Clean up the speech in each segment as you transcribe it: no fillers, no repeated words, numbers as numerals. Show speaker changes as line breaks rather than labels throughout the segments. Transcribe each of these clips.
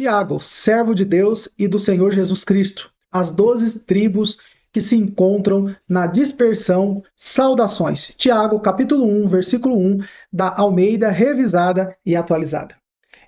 Tiago, servo de Deus e do Senhor Jesus Cristo, as 12 tribos que se encontram na dispersão, saudações. Tiago, capítulo 1, versículo 1, da Almeida, revisada e atualizada.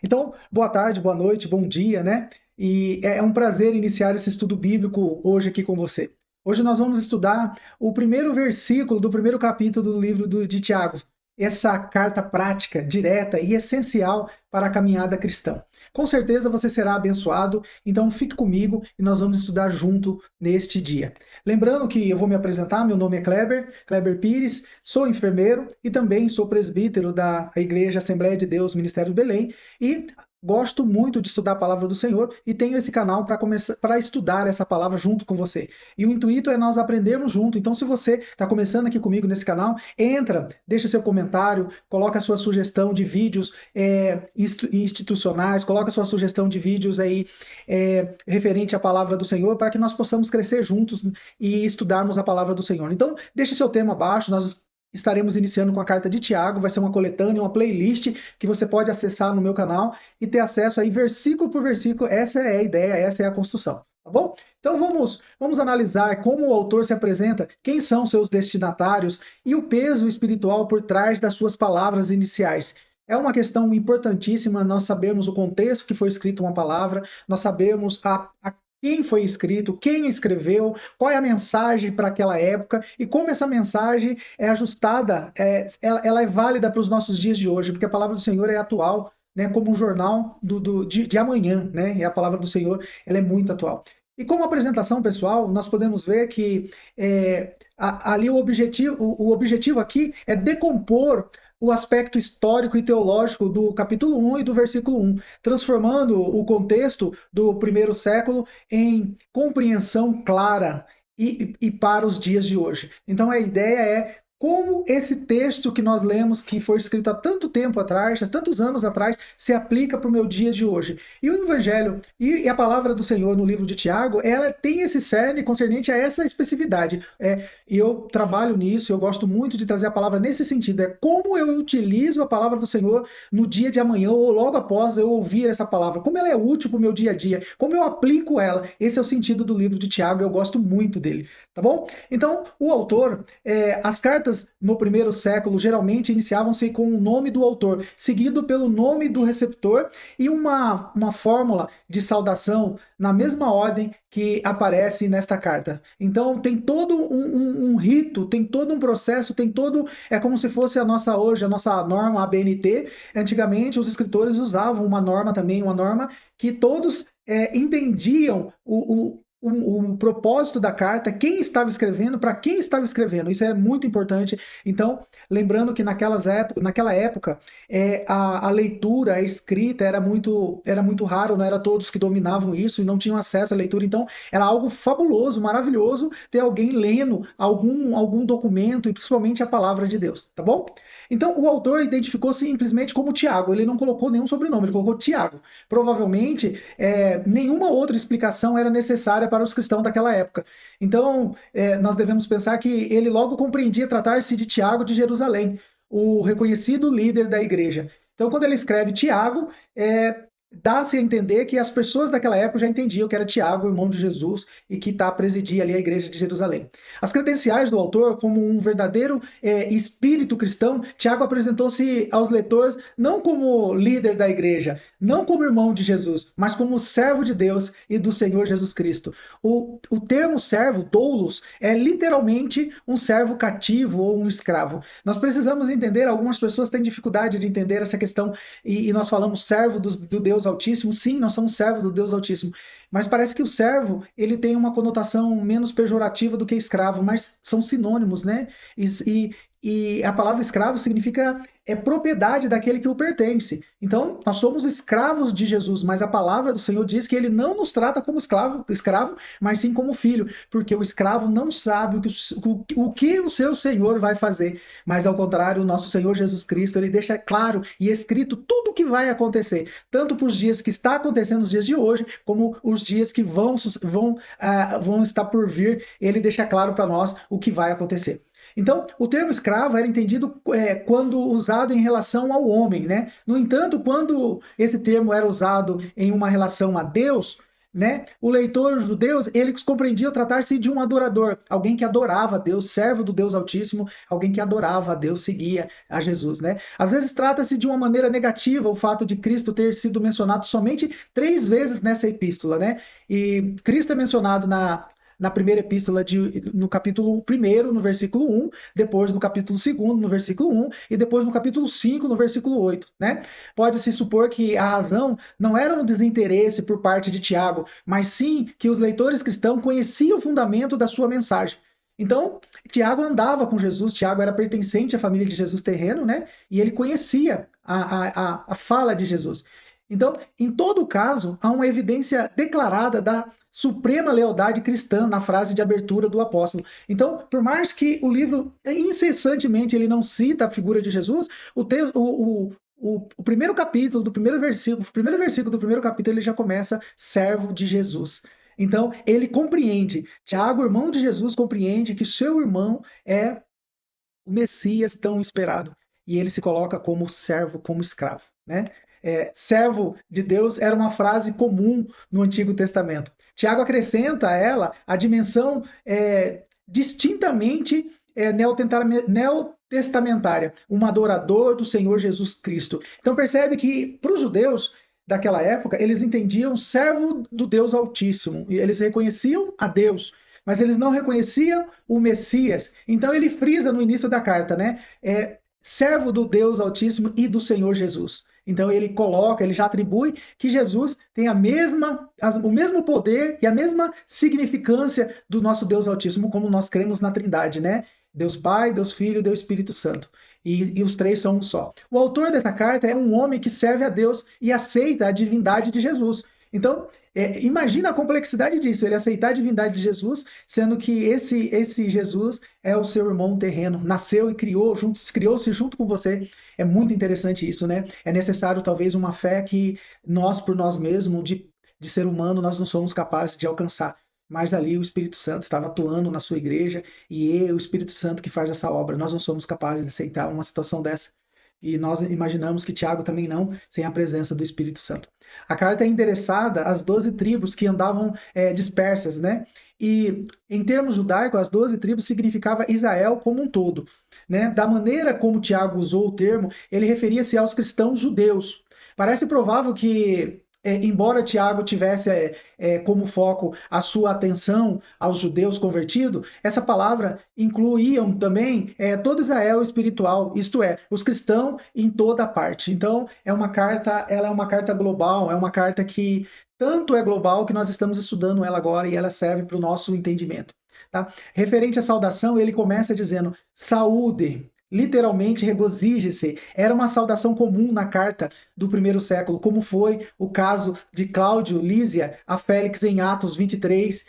Então, boa tarde, boa noite, bom dia, né? E é um prazer iniciar esse estudo bíblico hoje aqui com você. Hoje nós vamos estudar o primeiro versículo do primeiro capítulo do livro de Tiago. Essa carta prática, direta e essencial para a caminhada cristã. Com certeza você será abençoado, então fique comigo e nós vamos estudar junto neste dia. Lembrando que eu vou me apresentar, meu nome é Kleber Pires, sou enfermeiro e também sou presbítero da Igreja Assembleia de Deus, Ministério do Belém, e gosto muito de estudar a palavra do Senhor e tenho esse canal para estudar essa palavra junto com você. E o intuito é nós aprendermos junto. Então, se você está começando aqui comigo nesse canal, entra, deixa seu comentário, coloca a sua sugestão de vídeos institucionais, coloca a sua sugestão de vídeos aí referente à palavra do Senhor, para que nós possamos crescer juntos e estudarmos a palavra do Senhor. Então, deixe seu tema abaixo, nós estaremos iniciando com a carta de Tiago, vai ser uma coletânea, uma playlist que você pode acessar no meu canal e ter acesso aí versículo por versículo. Essa é a ideia, essa é a construção, tá bom? Então vamos analisar como o autor se apresenta, quem são seus destinatários e o peso espiritual por trás das suas palavras iniciais. É uma questão importantíssima, nós sabemos o contexto que foi escrito uma palavra, nós sabemos quem foi escrito, quem escreveu, qual é a mensagem para aquela época e como essa mensagem é ajustada, ela é válida para os nossos dias de hoje, porque a palavra do Senhor é atual, né, como um jornal de amanhã, né, e a palavra do Senhor ela é muito atual. E como apresentação, pessoal, nós podemos ver que ali o objetivo aqui é decompor o aspecto histórico e teológico do capítulo 1 e do versículo 1, transformando o contexto do primeiro século em compreensão clara e para os dias de hoje. Então a ideia é como esse texto que nós lemos, que foi escrito há tanto tempo atrás, há tantos anos atrás, se aplica para o meu dia de hoje. E o Evangelho e a palavra do Senhor no livro de Tiago, ela tem esse cerne concernente a essa especificidade. E eu trabalho nisso, eu gosto muito de trazer a palavra nesse sentido. É como eu utilizo a palavra do Senhor no dia de amanhã ou logo após eu ouvir essa palavra. Como ela é útil para o meu dia a dia, como eu aplico ela. Esse é o sentido do livro de Tiago, eu gosto muito dele. Tá bom? Então, o autor, as cartas no primeiro século geralmente iniciavam-se com o nome do autor, seguido pelo nome do receptor e uma fórmula de saudação na mesma ordem que aparece nesta carta. Então tem todo um rito, tem todo um processo, é como se fosse a nossa norma ABNT. Antigamente os escritores usavam uma norma também, uma norma que todos entendiam o propósito da carta, quem estava escrevendo, para quem estava escrevendo. Isso é muito importante. Então, lembrando que naquela época, a leitura, a escrita era muito raro, não era todos que dominavam isso e não tinham acesso à leitura. Então, era algo fabuloso, maravilhoso ter alguém lendo algum documento e principalmente a palavra de Deus, tá bom? Então, o autor identificou simplesmente como Tiago. Ele não colocou nenhum sobrenome, ele colocou Tiago. Provavelmente, nenhuma outra explicação era necessária para os cristãos daquela época. Então, nós devemos pensar que ele logo compreendia tratar-se de Tiago de Jerusalém, o reconhecido líder da igreja. Então, quando ele escreve Tiago, dá-se a entender que as pessoas daquela época já entendiam que era Tiago, irmão de Jesus, e que presidia ali a igreja de Jerusalém. As credenciais do autor, como um verdadeiro espírito cristão, Tiago apresentou-se aos leitores não como líder da igreja, não como irmão de Jesus, mas como servo de Deus e do Senhor Jesus Cristo. O termo servo, doulos, é literalmente um servo cativo ou um escravo. Nós precisamos entender, algumas pessoas têm dificuldade de entender essa questão, e nós falamos servo do Deus Altíssimo. Sim, nós somos servos do Deus Altíssimo, mas parece que o servo ele tem uma conotação menos pejorativa do que escravo, mas são sinônimos, né? E a palavra escravo significa propriedade daquele que o pertence. Então, nós somos escravos de Jesus, mas a palavra do Senhor diz que ele não nos trata como escravo, mas sim como filho, porque o escravo não sabe o que o seu Senhor vai fazer, mas ao contrário, o nosso Senhor Jesus Cristo, ele deixa claro e escrito tudo o que vai acontecer, tanto para os dias que está acontecendo nos dias de hoje, como os dias que vão estar por vir, ele deixa claro para nós o que vai acontecer. Então, o termo escravo era entendido quando usado em relação ao homem, né? No entanto, quando esse termo era usado em uma relação a Deus, né? O leitor judeu, eles compreendiam tratar-se de um adorador, alguém que adorava a Deus, servo do Deus Altíssimo, alguém que adorava a Deus, seguia a Jesus, né? Às vezes trata-se de uma maneira negativa o fato de Cristo ter sido mencionado somente 3 vezes nessa epístola, né? E Cristo é mencionado na primeira epístola, no capítulo 1, no versículo 1, depois no capítulo 2, no versículo 1, e depois no capítulo 5, no versículo 8. Né? Pode-se supor que a razão não era um desinteresse por parte de Tiago, mas sim que os leitores cristãos conheciam o fundamento da sua mensagem. Então, Tiago andava com Jesus, Tiago era pertencente à família de Jesus terreno, né? E ele conhecia a fala de Jesus. Então, em todo caso, há uma evidência declarada da suprema lealdade cristã na frase de abertura do apóstolo. Então, por mais que o livro incessantemente ele não cita a figura de Jesus, o primeiro capítulo do primeiro versículo, o primeiro versículo do primeiro capítulo, ele já começa servo de Jesus. Então, ele compreende, Tiago, irmão de Jesus, compreende que seu irmão é o Messias tão esperado. E ele se coloca como servo, como escravo, né? Servo de Deus era uma frase comum no Antigo Testamento. Tiago acrescenta a ela a dimensão distintamente neotestamentária, um adorador do Senhor Jesus Cristo. Então percebe que para os judeus daquela época, eles entendiam servo do Deus Altíssimo, e eles reconheciam a Deus, mas eles não reconheciam o Messias. Então ele frisa no início da carta, né? Servo do Deus Altíssimo e do Senhor Jesus. Então ele já atribui que Jesus tem o mesmo poder e a mesma significância do nosso Deus Altíssimo, como nós cremos na Trindade, né? Deus Pai, Deus Filho e Deus Espírito Santo. E os três são um só. O autor dessa carta é um homem que serve a Deus e aceita a divindade de Jesus. Então, imagina a complexidade disso, ele aceitar a divindade de Jesus, sendo que esse Jesus é o seu irmão terreno, nasceu e criou-se junto com você. É muito interessante isso, né? É necessário talvez uma fé que nós, por nós mesmos, de ser humano, nós não somos capazes de alcançar. Mas ali o Espírito Santo estava atuando na sua igreja e é o Espírito Santo que faz essa obra. Nós não somos capazes de aceitar uma situação dessa. E nós imaginamos que Tiago também não, sem a presença do Espírito Santo. A carta é endereçada às 12 tribos que andavam dispersas, né? E em termos judaicos, as 12 tribos significava Israel como um todo. Né? Da maneira como Tiago usou o termo, ele referia-se aos cristãos judeus. Parece provável que embora Tiago tivesse como foco a sua atenção aos judeus convertidos, essa palavra incluía também todo Israel espiritual, isto é, os cristãos em toda parte. Então, ela é uma carta global, é uma carta que tanto é global que nós estamos estudando ela agora e ela serve para o nosso entendimento. Tá? Referente à saudação, ele começa dizendo: saúde. Literalmente, regozije-se. Era uma saudação comum na carta do primeiro século, como foi o caso de Cláudio Lísia a Félix em Atos 23,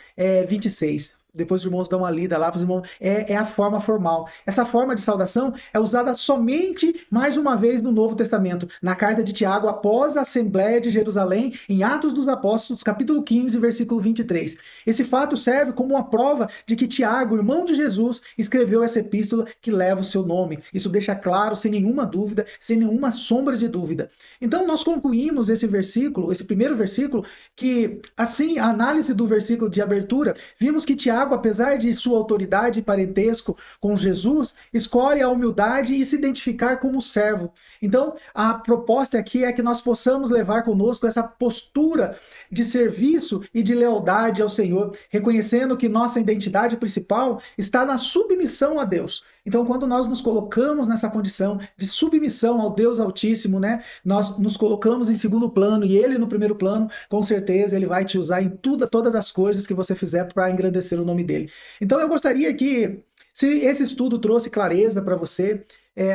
26. Depois os irmãos dão uma lida lá para os irmãos. É a forma formal. Essa forma de saudação é usada somente mais uma vez no Novo Testamento, na carta de Tiago, após a Assembleia de Jerusalém, em Atos dos Apóstolos, capítulo 15, versículo 23. Esse fato serve como uma prova de que Tiago, irmão de Jesus, escreveu essa epístola que leva o seu nome. Isso deixa claro, sem nenhuma dúvida, sem nenhuma sombra de dúvida. Então, nós concluímos esse versículo, esse primeiro versículo, que, assim, a análise do versículo de abertura, vimos que Tiago, apesar de sua autoridade e parentesco com Jesus, escolhe a humildade e se identificar como servo. Então, a proposta aqui é que nós possamos levar conosco essa postura de serviço e de lealdade ao Senhor, reconhecendo que nossa identidade principal está na submissão a Deus. Então, quando nós nos colocamos nessa condição de submissão ao Deus Altíssimo, né, nós nos colocamos em segundo plano e Ele no primeiro plano, com certeza Ele vai te usar em todas as coisas que você fizer para engrandecer o nome dele. Então, eu gostaria que, se esse estudo trouxe clareza para você,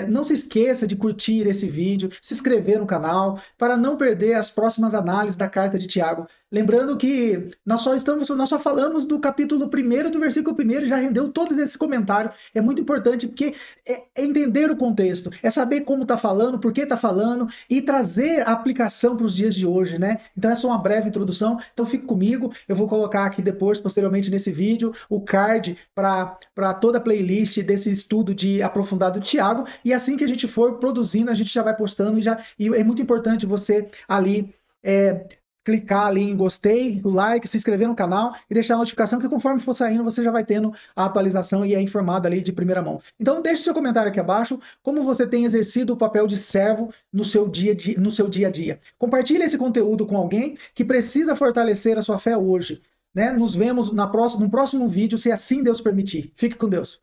não se esqueça de curtir esse vídeo, se inscrever no canal, para não perder as próximas análises da carta de Tiago. Lembrando que nós só falamos do capítulo 1 do versículo 1 e já rendeu todos esses comentários. É muito importante porque é entender o contexto, é saber como está falando, por que está falando e trazer a aplicação para os dias de hoje, né? Então essa é uma breve introdução, então fique comigo, eu vou colocar aqui depois, posteriormente nesse vídeo, o card para toda a playlist desse estudo de aprofundado de Tiago, e assim que a gente for produzindo, a gente já vai postando, e é muito importante você ali clicar ali em gostei, like, se inscrever no canal e deixar a notificação que conforme for saindo você já vai tendo a atualização e é informado ali de primeira mão. Então deixe seu comentário aqui abaixo, como você tem exercido o papel de servo no seu dia a dia. Compartilhe esse conteúdo com alguém que precisa fortalecer a sua fé hoje. Né? Nos vemos no próximo vídeo, se assim Deus permitir. Fique com Deus.